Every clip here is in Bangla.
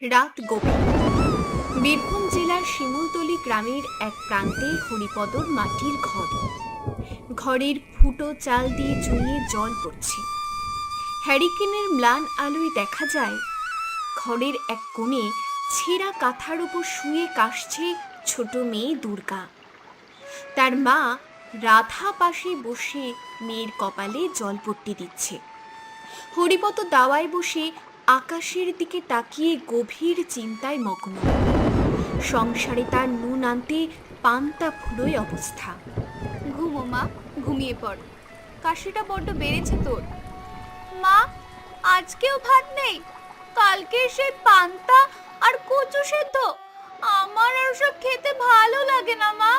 রাত গভীর। বীরভূম জেলার শিমুলতলি গ্রামের এক প্রান্তে হরিপদর মাটির ঘর। ঘরের ফুটো চাল দিয়ে চুইয়ে জল পড়ছে। হ্যারিকেনের ম্লান আলোয় দেখা যায় ঘরের এক কোণে ছেঁড়া কাঁথার উপর শুয়ে কাশছে ছোট মেয়ে দুর্গা। তার মা রাধা পাশে বসে মেয়ের কপালে জলপট্টি দিচ্ছে। হরিপদ দাওয়ায় বসে আকাশের দিকে তাকিয়ে গভীর চিন্তায় মগ্ন। সংসারে তার নুন আনতে পান্তা ফুরোয় অবস্থা। ঘুমো মা, ঘুমিয়ে পড়। কাশিটা বড্ড বেড়েছে তোর। মা, আজকেও ভাত নেই? কালকে সেই পান্তা আর কচু সেদ্ধ, আমার আর সব খেতে ভালো লাগে না মা।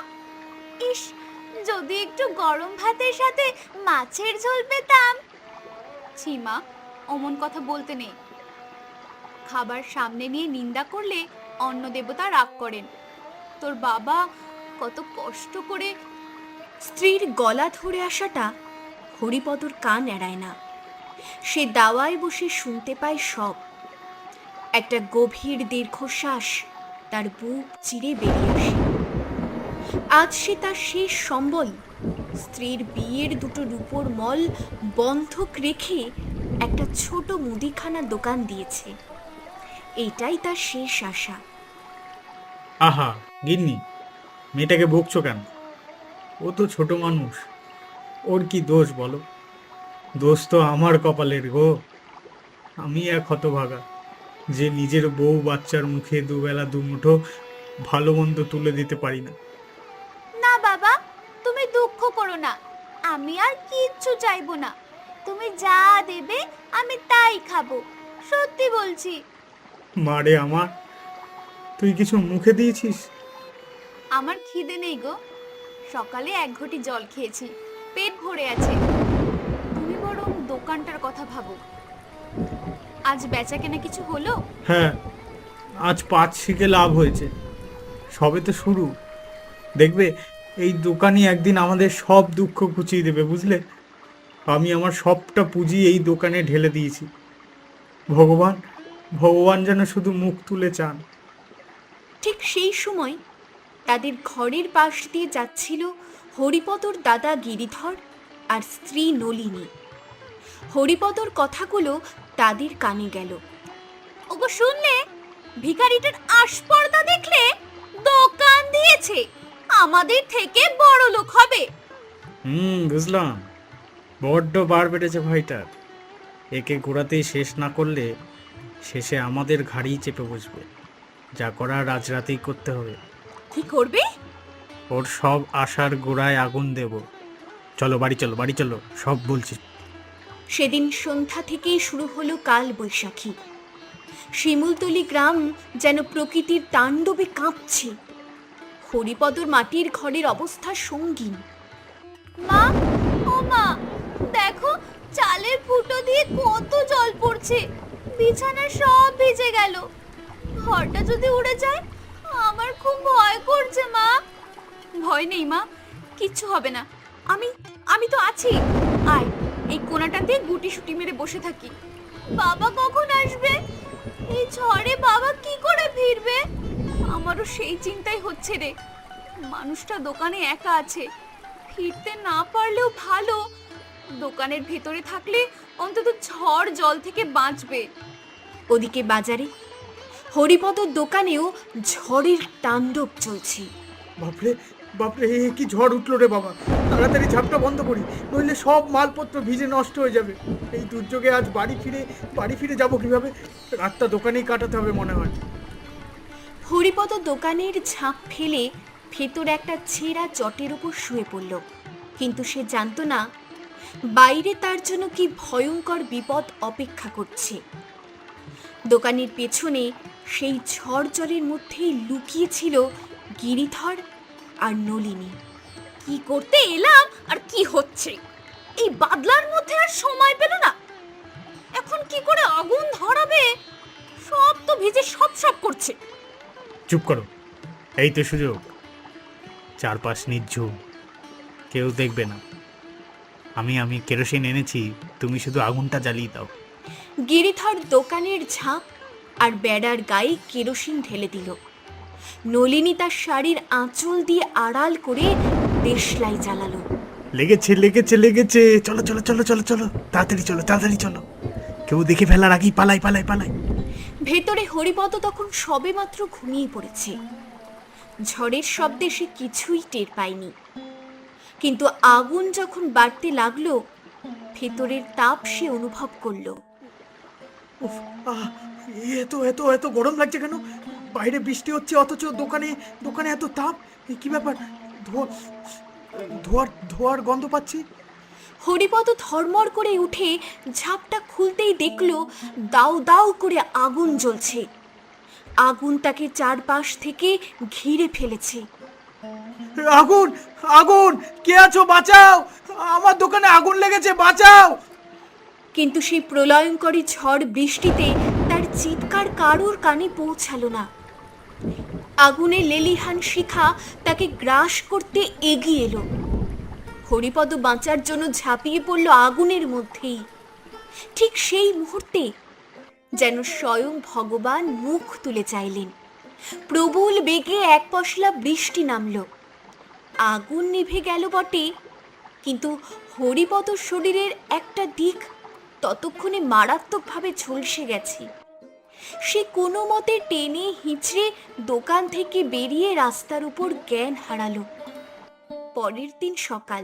ইস, যদি একটু গরম ভাতের সাথে মাছের ঝোল পেতাম। ছি মা, অমন কথা বলতে নেই। খাবার সামনে নিয়ে নিন্দা করলে অন্ন দেবতা রাগ করেন। তোর বাবা কত কষ্ট করে। স্ত্রীর গলা ধরে আসাটা হরিপদর কান এড়ায় না। সে দাওয়ায় বসে শুনতে পায় সব। একটা গভীর দীর্ঘশ্বাস তার বুক চিরে বেরিয়ে আসে। আজ সে তার শেষ সম্বল, স্ত্রীর বিয়ের দুটো রূপোর মল বন্ধক রেখে একটা ছোট মুদিখানা দোকান দিয়েছে। এটাই তার শেষ আশা। আহা গিন্নি, মেয়েটাকে বকছো কেন? ও তো ছোট মানুষ, ওর কি দোষ বলো? দোষ তো আমার কপালের গো। আমি এক হতভাগা যে নিজের বউ বাচ্চার মুখে দুবেলা দুমুঠো ভালো মন্দ তুলে দিতে পারি না। না বাবা, তুমি দুঃখ করো না। আমি আর কিচ্ছু চাইবো না। তুমি যা দেবে আমি তাই খাবো, সত্যি বলছি। মারে আমার, তুই কিছু মুখে দিয়েছিস? আমার খিদে নেই গো। সকালে এক ঘটি জল খেয়েছি, পেট ভরে আছে। তুমি বরং দোকানটার কথা ভাবো। আজ বেচা কেনা কিছু হলো? হ্যাঁ, আজ 5 শিকে লাভ হয়েছে। সবে তো শুরু। দেখবে, এই দোকানই একদিন আমাদের সব দুঃখ ঘুচিয়ে দেবে, বুঝলে? আমি আমার সবটা পুঁজি এই দোকানে ঢেলে দিয়েছি। ভগবান ভগবান যেন শুধু মুখ তুলে চান। ঠিক সেই সময় তাদের ঘরের পাশ দিয়ে যাচ্ছিল হরিপদর দাদা গিরিধর আর স্ত্রী নলিনী। হরিপদর কথাগুলো তাদের কানে গেল। ওগো শুনলে? ভিখারিটার আস্পর্ধা দেখলে? দোকান দিয়েছে, আমাদের থেকে বড় লোক হবে। বুঝলাম। বড্ড বার বেড়েছে ভাইটার। একে গোড়াতেই শেষ না করলে শেষে আমাদের ঘাড়েই চেপে বসবে। যা করার আজ রাতেই করতে হবে। কি করবে? ওর সব আশার গোড়ায় আগুন দেব। চলো বাড়ি চলো, বাড়ি চলো, সব বলছি। সেদিন সন্ধ্যা থেকেই শুরু হলো কাল বৈশাখী। শিমুলতলি গ্রাম যেন প্রকৃতির তাণ্ডবে কাঁপছে। হরিপদর মাটির ঘরের অবস্থা সঙ্গীন। মা, ও মা, দেখো চালের ফুটো দিয়ে কত জল পড়ছে। বিছানা সব ভিজে গেল। ঘরটা যদি উড়ে যায়, আমার খুব ভয় করছে মা। ভয় নেই মা, কিচ্ছু হবে না। আমি আমি তো আছি। আয়, এই কোণাটাতে গুটি সুটি মেরে বসে থাকি। বাবা কখন আসবে? এই ঝড়ে বাবা কি করে ফিরবে? আমারও সেই চিন্তাই হচ্ছে রে। মানুষটা দোকানে একা আছে, ফিরতে না পারলেও ভালো। দোকানের ভেতরে থাকলে অন্তত ঝড় জল থেকে বাঁচবে। ওদিকে বাজারে হরিপদর দোকানেও ঝড়ের তাণ্ডব চলছে। বাপরে বাপরে, এ কি ঝড় উঠলো রে বাবা! তাড়াতাড়ি ঝাপটা বন্ধ করি, নইলে সব মালপত্র ভিজে নষ্ট হয়ে যাবে। এই দুর্যোগে আজ বাড়ি ফিরে যাব কিভাবে? রাতটা দোকানেই কাটাতে হবে মনে হয়। হরিপদ দোকানের ঝাঁপ ফেলে ভেতরে একটা ছেঁড়া চটের উপর শুয়ে পড়ল। কিন্তু সে জানতো না বাইরে তার জন্য কি ভয়ঙ্কর বিপদ অপেক্ষা করছে। দোকানের পেছনে সেই ঝড় জলের মধ্যেই লুকিয়ে ছিল গিরিধর আর নলিনী। কি করতে এলাম আর কি হচ্ছে? এই বাদলার মধ্যে আর সময় পেল না। এখন কি করে আগুন ধরাবে? সব তো ভিজে সব করছে। চুপ করো, এই তো সুযোগ। চারপাশ নির্ঝুম, কেউ দেখবে না। আমি কেরোসিন এনেছি, তুমি শুধু আগুনটা জ্বালিয়ে দাও। গিরিধর দোকানের ঝাঁপ আর বেড়ার গায়ে কেরোসিন ঢেলে দিল। নলিনী তার শাড়ির আঁচল দিয়ে আড়াল করে দেশলাই জ্বালালো। লেগেছে লেগেছে লেগেছে, চলো চলো চলো চলো চলো, তাড়াতাড়ি চলো তাড়াতাড়ি চলো, কেউ দেখে ফেলার আগেই পালাই পালাই পালাই। ভেতরে হরিপদ তখন সবেমাত্র ঘুমিয়ে পড়েছে। ঝড়ের শব্দে সে কিছুই টের পায়নি, কিন্তু আগুন যখন বাড়তে লাগলো ভেতরের তাপ সে অনুভব করলো। উফ, এত এত এত গরম লাগছে কেন? বাইরে বৃষ্টি হচ্ছে অথচ দোকানে দোকানে এত তাপ, কি ব্যাপার? ধোয়ার ধোয়ার গন্ধ পাচ্ছি। হরিপদ ধর্মর করে উঠে ঝাপটা খুলতেই দেখলো দাউ দাউ করে আগুন জ্বলছে। আগুন তাকে চারপাশ থেকে ঘিরে ফেলেছে। আগুন আগুন, কে আছো? বাঁচাও, আমার দোকানে আগুন লেগেছে, বাঁচাও। কিন্তু সেই প্রলয়ঙ্করী ঝড় বৃষ্টিতে তার চিৎকার কারোর কানে পৌঁছালো না। আগুনের লেলিহান শিখা তাকে গ্রাস করতে এগিয়ে এলো। হরিপদ বাঁচার জন্য ঝাঁপিয়ে পড়ল আগুনের মধ্যেই। ঠিক সেই মুহূর্তে যেন স্বয়ং ভগবান মুখ তুলে চাইলেন। প্রবল বেগে এক পশলা বৃষ্টি নামল। আগুন নিভে গেল বটে, কিন্তু হরিপদ শরীরের একটা দিক ততক্ষণে মারাত্মকভাবে ঝলসে গেছে। সে কোনো মতে টেনে হিঁচড়ে দোকান থেকে বেরিয়ে রাস্তার উপর জ্ঞান হারালো। পরের দিন সকাল,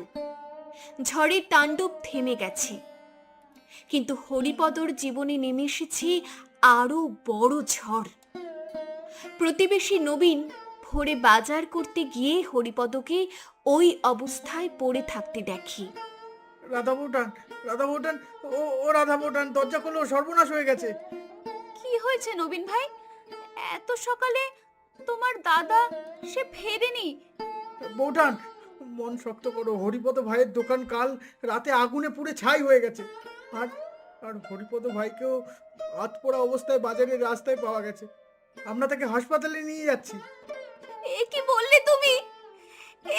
ঝড়ের তাণ্ডব থেমে গেছে, কিন্তু হরিপদর জীবনে নেমে এসেছে আরো বড় ঝড়। প্রতিবেশী নবীন ভোরে বাজার করতে গিয়ে হরিপদকে ওই অবস্থায় পড়ে থাকতে দেখি। রাধা বৌটান, রাধা বৌটান, ও রাধা বৌটান, দরজা খোলো, সর্বনাশ হয়ে গেছে। কি হয়েছে নবীন ভাই? এত সকালে তোমার দাদা সে ফেরেনি? বৌটান, মন শক্ত করো, হরিপদ ভাইয়ের দোকান কাল রাতে আগুনে পুড়ে ছাই হয়ে গেছে। আর আর হরিপদ ভাইকেও আধপোড়া অবস্থায় বাজারের রাস্তায় পাওয়া গেছে। আমরা তাকে হাসপাতালে নিয়ে যাচ্ছি। এ কি বললে তুমি?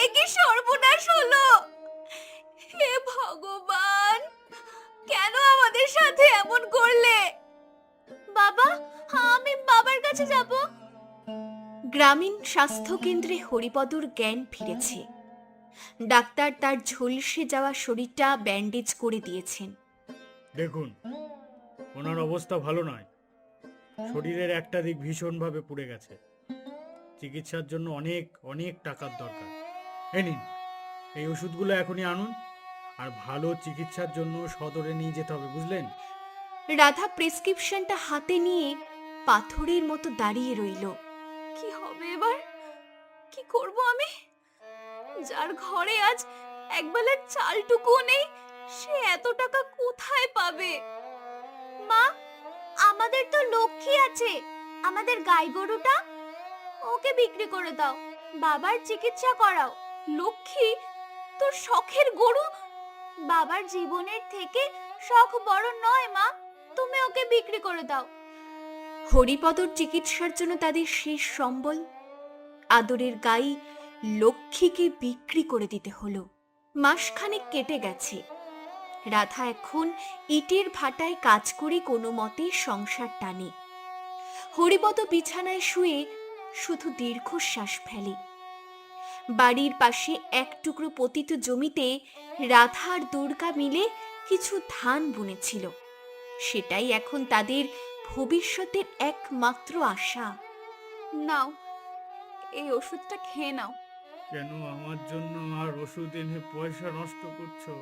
এ কি সর্বনাশ হলো! হে ভগবান, কেন আমাদের সাথে এমন করলে? বাবা, আমি বাবার কাছে যাব। গ্রামীণ স্বাস্থ্য কেন্দ্রে হরিপদর জ্ঞান ফিরেছে। ডাক্তার তার ঝলসে যাওয়া শরীরটা ব্যান্ডেজ করে দিয়েছেন। দেখুন, ওনার অবস্থা ভালো নয়, শরীরের একটা দিক ভীষণভাবে পুড়ে গেছে। চিকিৎসার জন্য অনেক অনেক টাকার দরকার। এই নিন, এই ওষুধগুলো এখনই আনুন, আর ভালো চিকিৎসার জন্য সদরে নিয়ে যেতে হবে, বুঝলেন? রাধা প্রেসক্রিপশনটা হাতে নিয়ে পাথরের মতো দাঁড়িয়ে রইল। কি হবে এবার? কি করব আমি? যার ঘরে আজ একবেলার চালটুকুও নেই, সে এত টাকা কোথায় পাবে? মা, আমাদের তো লক্ষ্মী আছে, আমাদের গাই গরুটা, ওকে বিক্রি করে দাও, বাবার চিকিৎসা করাও। লক্ষ্মী? তোর শখের গরু? বাবার জীবনের থেকে শখ বড় নয় মা, তুমি ওকে বিক্রি করে দাও। হরিপদর চিকিৎসার জন্য তাদের শেষ সম্বল আদরের গাই লক্ষ্মীকে বিক্রি করে দিতে হলো। মাসখানেক কেটে গেছে। রাধা এখন ইটের ভাটায় কাজ করে কোনো মতে সংসার টানে। হরিপদ বিছানায় শুয়ে শুধু দীর্ঘশ্বাস ফেলে। বাড়ির পাশে এক টুকরো পতিত জমিতে রাধা আর দুর্গা মিলে কিছু ধান বুনেছিল। সেটাই এখন তাদের ভবিষ্যতের একমাত্র আশা। নাও, এই ওষুধটা খেয়ে নাও। কেন আমার জন্য আর ওষুধ এনে পয়সা নষ্ট করছো?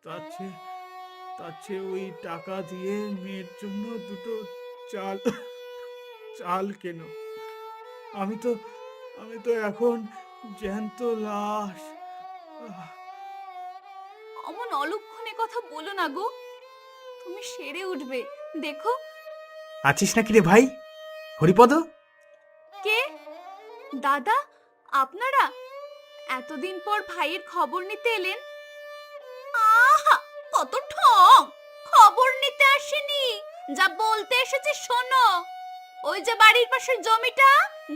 তার চেয়ে ওই টাকা দিয়ে মেয়ের জন্য দুটো চাল চাল কেন। আমি তো এখন জ্যান্ত লাশ। অমন অলক্ষণে কথা বলো না গো, তুমি সেরে উঠবে, দেখো। আছিস নাকি রে ভাই? হরিপদ? কে? দাদা, আপনারা এতদিন পর ভাইয়ের খবর নিতে এলেন? আহা, কত ঠং! খবর নিতে আসেনি, যা বলতে এসেছে শোনো। ওই যে বাড়ির পাশের জমিটা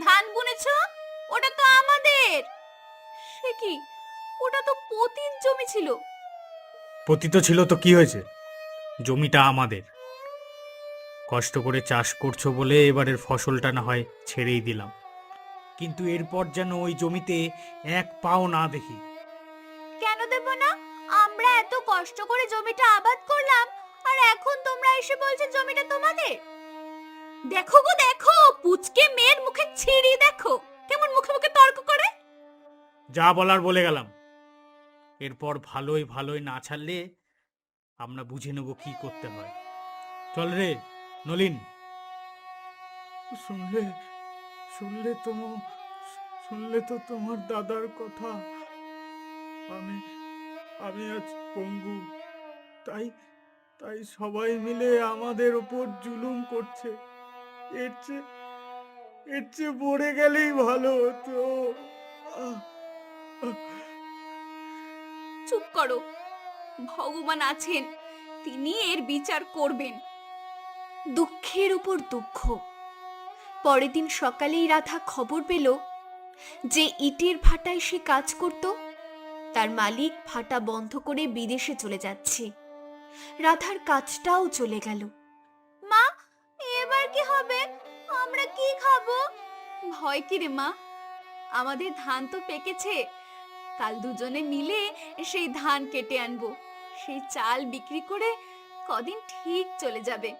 ধান বুনেছো, ওটা তো আমাদের। সে কি, ওটা তো পতিত জমি ছিল। পতিত ছিল তো কি হয়েছে, জমিটা আমাদের। কষ্ট করে চাষ করছো বলে এবারের ফসলটা না হয় ছেড়েই দিলাম, কিন্তু এরপর যেন ওই জমিতে এক পাও না দেখি। কেন দেব না? আমরা এত কষ্ট করে জমিটা আবাদ করলাম, আর এখন তোমরা এসে বলছো জমিটা তোমাদের? দেখো গো দেখো, পুচকে মেয়ের মুখে ছিড়ি দেখো, কেমন মুখে মুখে তর্ক করে। যা বলার বলে গেলাম, এরপর ভালোই ভালোই না ছাড়লে আমরা বুঝে নেব কি করতে হয়। চল রে নলিন। শুনলে শুনলে শুনলে তো তোমার দাদার কথা। আমি আমি আজ পঙ্গু, তাই তাই সবাই মিলে আমাদের ওপর জুলুম করছে। এর চেয়ে মরে গেলেই ভালো হতো। আহ, আহ। চুপ করো, ভগবান আছেন, তিনি এর বিচার করবেন। দুঃখের উপর দুঃখ। পরের দিন সকালেই রাধা খবর পেল যে ইটের ভাটায় সে কাজ করত তার মালিক ভাটা বন্ধ করে বিদেশে চলে যাচ্ছে। রাধার কাজটাও চলে গেল। মা, এবার কি হবে? আমরা কি খাবো? ভয় কি রে মা, আমাদের ধান তো পেকেছে, কাল দুজনে মিলে সেই ধান কেটে আনবো, সেই চাল বিক্রি করে কদিন ঠিক চলে যাবে।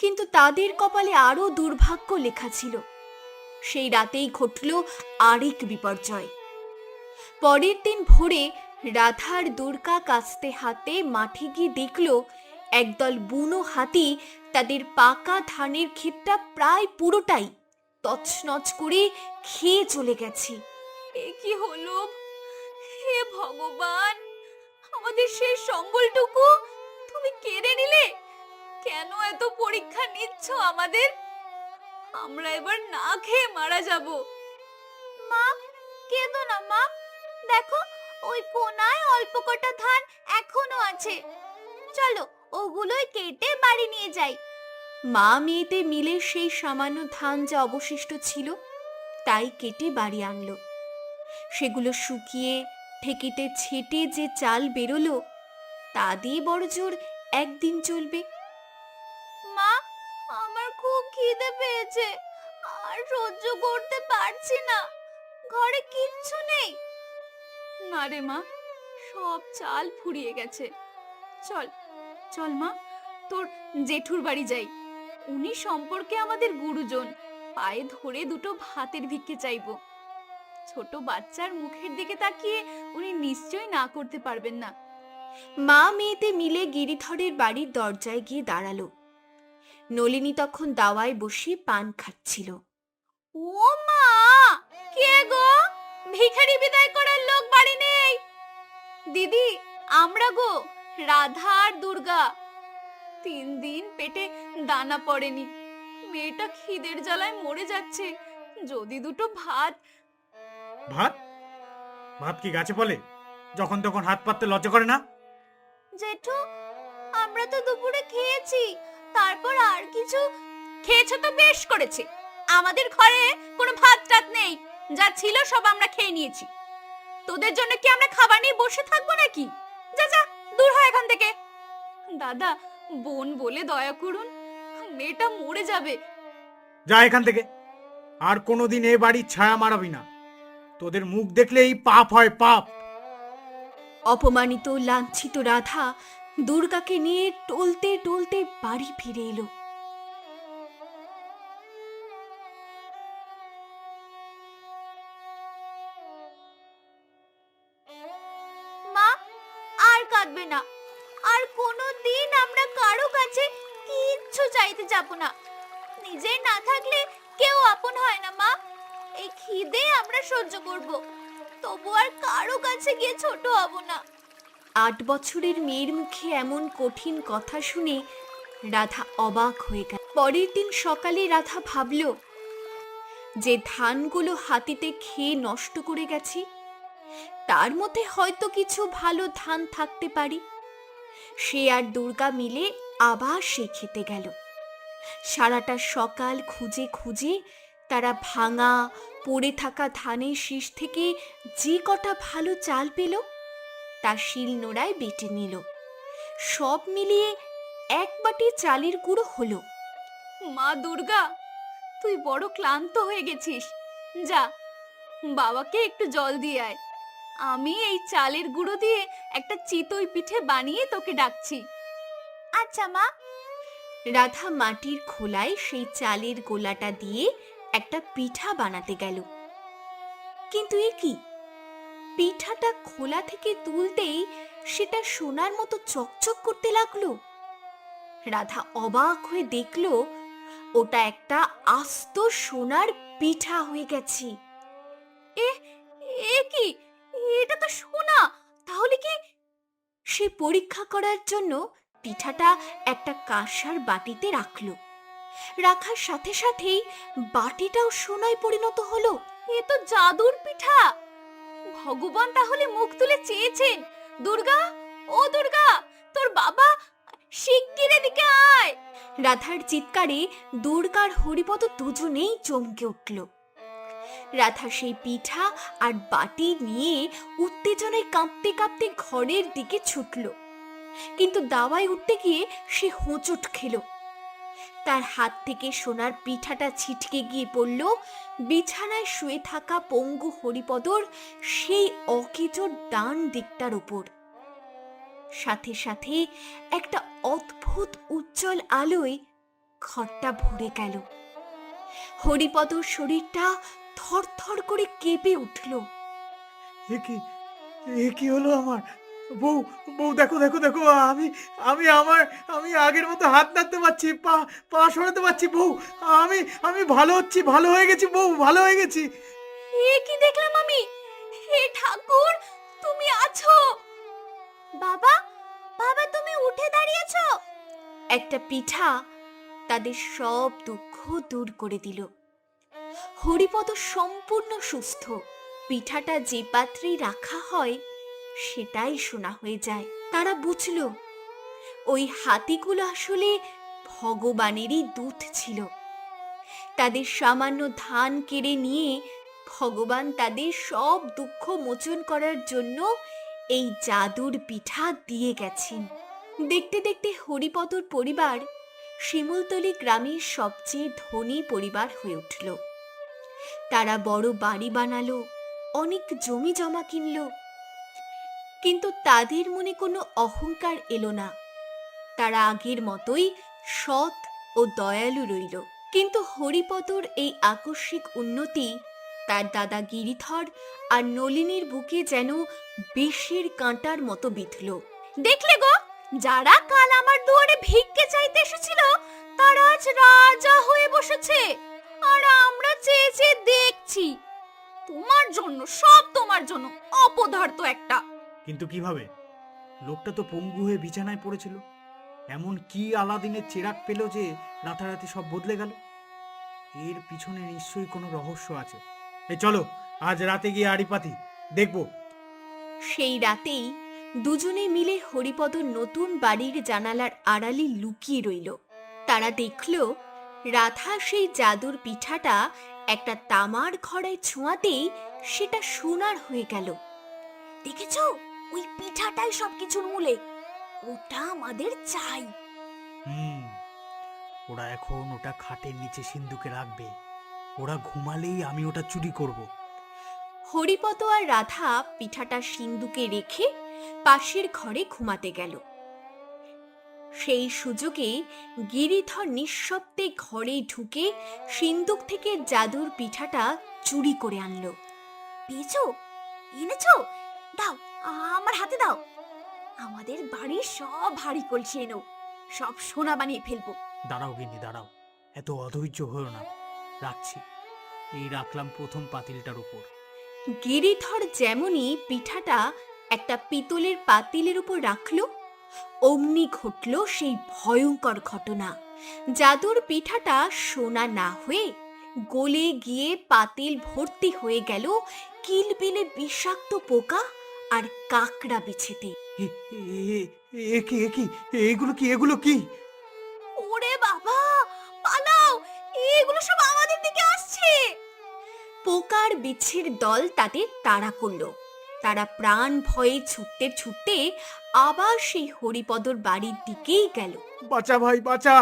কিন্তু তাদের কপালে আরো দুর্ভাগ্য লেখা ছিল। সেই রাতেই ঘটল আরেক বিপর্যয়। পরের দিন ভোরে রাধার দুর্গা কাস্তে হাতে মাঠে গিয়ে দেখল একদল বুনো হাতি তাদের পাকা ধানের ক্ষেতটা প্রায় পুরোটাই তছনছ করে খেয়ে চলে গেছে। এ কি হলো? হে ভগবান, আমাদের শেষ সম্বলটুকু তুমি কেড়ে নিলে। কেন এত পরীক্ষা নিচ্ছ আমাদের? আমরা এবার না খেয়ে মারা যাব। মা, কেঁদো না মা, দেখো ওই কোনায় অল্প কটা ধান এখনো আছে, চলো ওগুলোই কেটে বাড়ি নিয়ে যাই। মা মেয়েতে মিলে সেই সামান্য ধান যা অবশিষ্ট ছিল তাই কেটে বাড়ি আনলো। সেগুলো শুকিয়ে ঠেকিতে ছেটে যে চাল বেরোলো তা দিয়ে বড়জোর একদিন চলবে। মা, আমার খুব খিদে পেয়েছে, আর সহ্য করতে পারছি না, ঘরে কিচ্ছু নেই। না রে মা, সব চাল ফুরিয়ে গেছে। চল চল মা, তোর জেঠুর বাড়ি যাই, উনি সম্পর্কে আমাদের গুরুজন, পায়ে ধরে দুটো ভাতের ভিক্ষে চাইবো। ছোট বাচ্চার মুখের দিকে তাকিয়ে উনি নিশ্চয়ই না করতে পারবেন না। মা মেয়েতে মিলে গিরিধরের বাড়ির দরজায় গিয়ে দাঁড়ালো। নলিনী তখন দাওয়ায় বসে পান খাচ্ছিল। ও মা, কে গো? ভিখারি বিদায় করার লোক বাড়ি নেই? দিদি, আমরা গো, রাধা আর দুর্গা। 3 দিন পেটে দানা পড়েনি, মেয়েটা খিদের জ্বালায় মরে যাচ্ছে, যদি দুটো ভাত। ভাত? ভাত কি গাছে ফলে? যখন তখন হাত পাততে লজ্জা করে না? জেঠু, আমরা তো দুপুরে খেয়েছি, তারপর আর কিছু। খেয়েছো তো বেশ করেছে, আমাদের ঘরে কোনো ভাত টাত নেই, যা ছিল সব আমরা খেয়ে নিয়েছি। তোদের জন্য কি আমরা খাবার নিয়ে বসে থাকবো নাকি? যা যা, দূর হয় এখান থেকে। দাদা, বোন বলে দয়া করুন, মেয়েটা মরে যাবে। যা এখান থেকে, আর কোনোদিন এ বাড়ির ছায়া মারাবি না। তোদের মুখ দেখলেই পাপ হয়, পাপ। অপমানিত লাঞ্ছিত রাধা দুর্গাকে নিয়ে টলতে টলতে বাড়ি ফিরে এলো। মা, আর কাঁদবে না, আর কোনো দিন আমরা কারো কাছে কিচ্ছু চাইতে যাব না। নিজে না থাকলে কেউ আপন হয় না মা। এই খিদে আমরা সহ্য করব, তবু আর কারো কাছে গিয়ে ছোট হব না। 8 বছরের মেয়ের মুখে এমন কঠিন কথা শুনে রাধা অবাক হয়ে গেল। পরের দিন সকালে রাধা ভাবল যে ধানগুলো হাতিতে খেয়ে নষ্ট করে গেছি তার মধ্যে হয়তো কিছু ভালো ধান থাকতে পারে। সে আর দুর্গা মিলে আবার সে খেতে গেল। সারাটা সকাল খুঁজে খুঁজে তারা ভাঙা পড়ে থাকা ধানের শীষ থেকে যে কটা ভালো চাল পেল তা শিল নোড়ায় বেটে নিল। সব মিলিয়ে 1 বাটি চালের গুঁড়ো হলো। মা দুর্গা, তুই বড় ক্লান্ত হয়ে গেছিস, যা বাবাকে একটু জল দিয়ে আয়। আমি এই চালের গুঁড়ো দিয়ে একটা চিতই পিঠে বানিয়ে তোকে ডাকছি। আচ্ছা মা। রাধা মাটির খোলায় সেই চালের গোলাটা দিয়ে একটা পিঠা বানাতে গেল। কিন্তু এ কি, পিঠাটা খোলা থেকে তুলতেই সেটা সোনার মতো চকচক করতে লাগলো। রাধা অবাক হয়ে দেখলো ওটা একটা আস্ত সোনার পিঠা হয়ে গেছে। এ এ কি, এটা তো সোনা, তাহলে কি? সে পরীক্ষা করার জন্য পিঠাটা একটা কাঁসার বাটিতে রাখলো। রাখার সাথে সাথেই বাটিটাও সোনায় পরিণত হলো। এ তো জাদুর পিঠা। ভগবান তাহলে মুখ তুলে চেয়েছেন। দুর্গা, ও দুর্গা, তোর বাবা শিগগির এদিকে আয়। রাধার চিৎকারে দুর্গার হরিপদ দুজনেই চমকে উঠল। রাধা সেই পিঠা আর বাটি নিয়ে উত্তেজনায় কাঁপতে কাঁপতে ঘরের দিকে ছুটল। কিন্তু দাওয়ায় উঠতে গিয়ে সে হোঁচট খেল। তার হাত থেকে সোনার পিঠাটা ছিটকে গিয়ে পড়ল বিছানায় শুয়ে থাকা পঙ্গু হরিপদর সেই অকেজোর ডান দিকটার উপর। সাথে সাথে একটা অদ্ভুত উজ্জ্বল আলোয় ঘরটা ভরে গেল। হরিপদর শরীরটা থরথর করে কেঁপে উঠল। এ কি হলো আমার? বউ, বউ, দেখো দেখো দেখো, আমি আমি আমার আমি আগের মতো হাত নাড়তে পারছি, পা পা সরাতে পারছি। বউ, আমি আমি ভালো হচ্ছি, ভালো হয়ে গেছি বউ, ভালো হয়ে গেছি। এ কি দেখলাম আমি? হে ঠাকুর, তুমি আছো? বাবা, বাবা তুমি উঠে দাঁড়িয়েছো? একটা পিঠা তাদের সব দুঃখ দূর করে দিল। হরিপদ সম্পূর্ণ সুস্থ। পিঠাটা যে পাত্রে রাখা হয় সেটাই সোনা হয়ে যায়। তারা বুঝল ওই হাতিগুলো আসলে ভগবানেরই দূত ছিল। তাদের সামান্য ধান কেড়ে নিয়ে ভগবান তাদের সব দুঃখ মোচন করার জন্য এই জাদুর পিঠা দিয়ে গেছেন। দেখতে দেখতে হরিপদর পরিবার শিমুলতলি গ্রামের সবচেয়ে ধনী পরিবার হয়ে উঠল। তারা বড় বাড়ি বানালো, অনেক জমি জমা কিনল। কিন্তু তাদের মনে কোনো অহংকার এলো না। তারা আগের মতোই সৎ ও দয়ালু রইল। কিন্তু হরিপদর এই আকস্মিক উন্নতি তার দাদা গিরিধর আর নলিনীর বুকে যেন বিষের কাঁটার মতো বিঁধল। দেখলে গো, যারা কাল আমার দুয়ারে ভিক্ষে চাইতে এসেছিল তারা আজ রাজা হয়ে বসেছে, আর আমরা চেয়ে চেয়ে দেখছি। তোমার জন্য, সব তোমার জন্য, অপদার্থ একটা। কিন্তু কিভাবে? লোকটা তো পঙ্গু হয়ে বিছানায় পড়েছিল। এমন কি আলাদিনের চেরাগ পেল যে রাতারাতি সব বদলে গেল? এর পিছনে নিশ্চয়ই কোনো রহস্য আছে। চলো আজ রাতে গিয়ে আড়ি পাতি দেখবো। সেই রাতেই দুজনে মিলে হরিপদর নতুন বাড়ির জানালার আড়ালে লুকিয়ে রইল। তারা দেখল রাধা সেই জাদুর পিঠাটা একটা তামার ঘড়ায় ছোঁয়াতেই সেটা সোনার হয়ে গেল। দেখেছো, ওই পিঠাটাই সবকিছুর মূলে। ওটা আমাদের চাই। ওরা এখন ওটা খাটের নিচে সিন্ধুকে রাখবে। ওরা ঘুমালেই আমি ওটা চুরি করব। হরিপদ আর রাধা পিঠাটা সিন্ধুকে রেখে পাশের ঘরে ঘুমাতে গেল। সেই সুযোগে গিরিধর নিঃশব্দে ঘরে ঢুকে সিন্ধুক থেকে জাদুর পিঠাটা চুরি করে আনলো। পেয়েছো? এনেছো? দাও, আমার হাতে দাও। আমাদের বাড়ির সব হাঁড়ি কলসি এনো, সব সোনা বানিয়ে ফেলবো। দাঁড়াও গিন্নি, দাঁড়াও, এত অধৈর্য হয়েও না। রাখছি, এই রাখলাম প্রথম পাতিলটার উপর। গিরিধর যেমনই পিঠাটা একটা পিতলের পাতিলের উপর রাখলো, অমনি ঘটল সেই ভয়ঙ্কর ঘটনা। জাদুর পিঠাটা সোনা না হয়ে গলে গিয়ে পাতিল ভর্তি হয়ে গেল কিলবিলে বিষাক্ত পোকা আর কাকড়া বিছেতে। এগুলো কি? এগুলো কি? ওরে বাবা, পালাও! এগুলো সব আমাদের দিকে আসছে। পোকার বিছের দল তাদের তাড়া করলো। তারা প্রাণ ভয়ে ছুটতে ছুটতে আবার সেই হরিপদর বাড়ির দিকেই গেল। বাঁচা ভাই বাঁচা,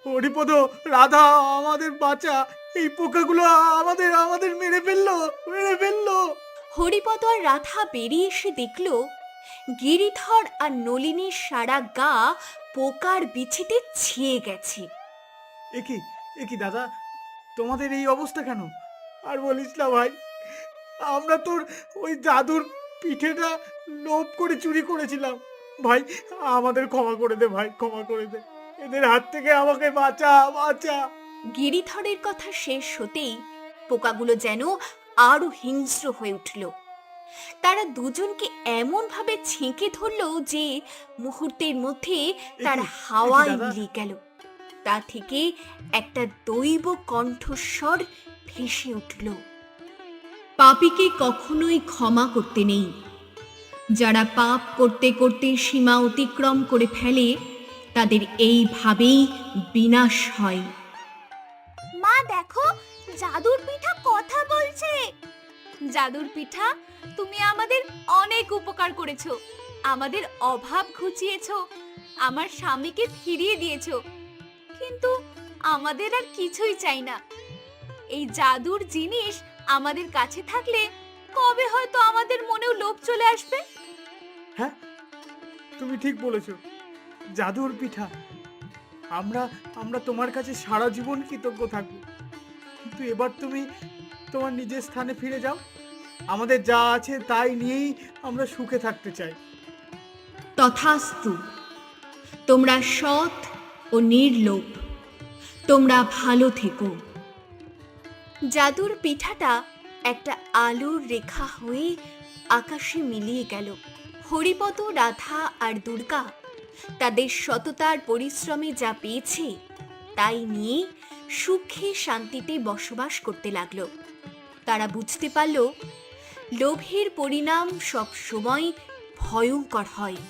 হরিপদ, রাধা, আমাদের বাঁচা, এই পোকাগুলো আমাদের আমাদের মেরে ফেললো, মেরে ফেললো। হরিপদ আর রাধা বেরিয়ে এসে দেখল গিরিধর আর নলিনীর সারা গা পোকার বিছিতে ছেয়ে গেছে। একি একি দাদা, তোমাদের এই অবস্থা কেন? আর বলিস না ভাই, আমরা তোর ওই জাদুর পিঠেটা লোভ করে চুরি করেছিলাম। ভাই আমাদের ক্ষমা করে দে ভাই, ক্ষমা করে দে, এদের হাত থেকে আমাকে বাঁচা, বাঁচা। গিরিধরের কথা শেষ হতেই পোকাগুলো যেন আরো হিংস্র হয়ে উঠল। তারা দুজনকে এমন ভাবে ছেঁকে ধরল যে মুহূর্তের মধ্যে তারা এ হাওয়ায় কি দাদা? মিলিয়ে গেল। তা থেকে একটা দৈব কণ্ঠস্বর ভেসে উঠল, পাপীকে কখনোই ক্ষমা করতে নেই। যারা পাপ করতে করতে সীমা অতিক্রম করে ফেলে তাদের এইভাবেই বিনাশ হয়। মা দেখো, জাদুর পিঠা কথা বলছে। জাদুর পিঠা, তুমি আমাদের অনেক উপকার করেছো, আমাদের অভাব ঘুচিয়েছো, আমার স্বামীকে ফিরিয়ে দিয়েছো, কিন্তু আমাদের আর কিছুই চাই না। এই জাদুর জিনিস আমাদের কাছে থাকলে কবে হয়তো আমাদের মনেও লোভ চলে আসবে। হ্যাঁ, তুমি ঠিক বলেছো, জাদুর পিঠা। আমরা আমরা তোমার কাছে সারা জীবন কৃতজ্ঞ থাকবো। কিন্তু এবার তুমি তোমার নিজের স্থানে ফিরে যাও, আমাদের যা আছে তাই নিয়েই আমরা সুখে থাকতে চাই। তথাস্তু। তোমরা সৎ ও নির্লোভ, তোমরা ভালো থেকো। জাদুর পিঠাটা একটা আলোর রেখা হয়ে আকাশে মিলিয়ে গেল। হরিপদ, রাধা আর দুর্গা তাদের সততার পরিশ্রমে যা পেয়েছে তাই নিয়ে সুখে শান্তিতে বসবাস করতে লাগলো। তারা বুঝতে পারল লোভের পরিণাম সব সময় ভয়ঙ্কর হয়।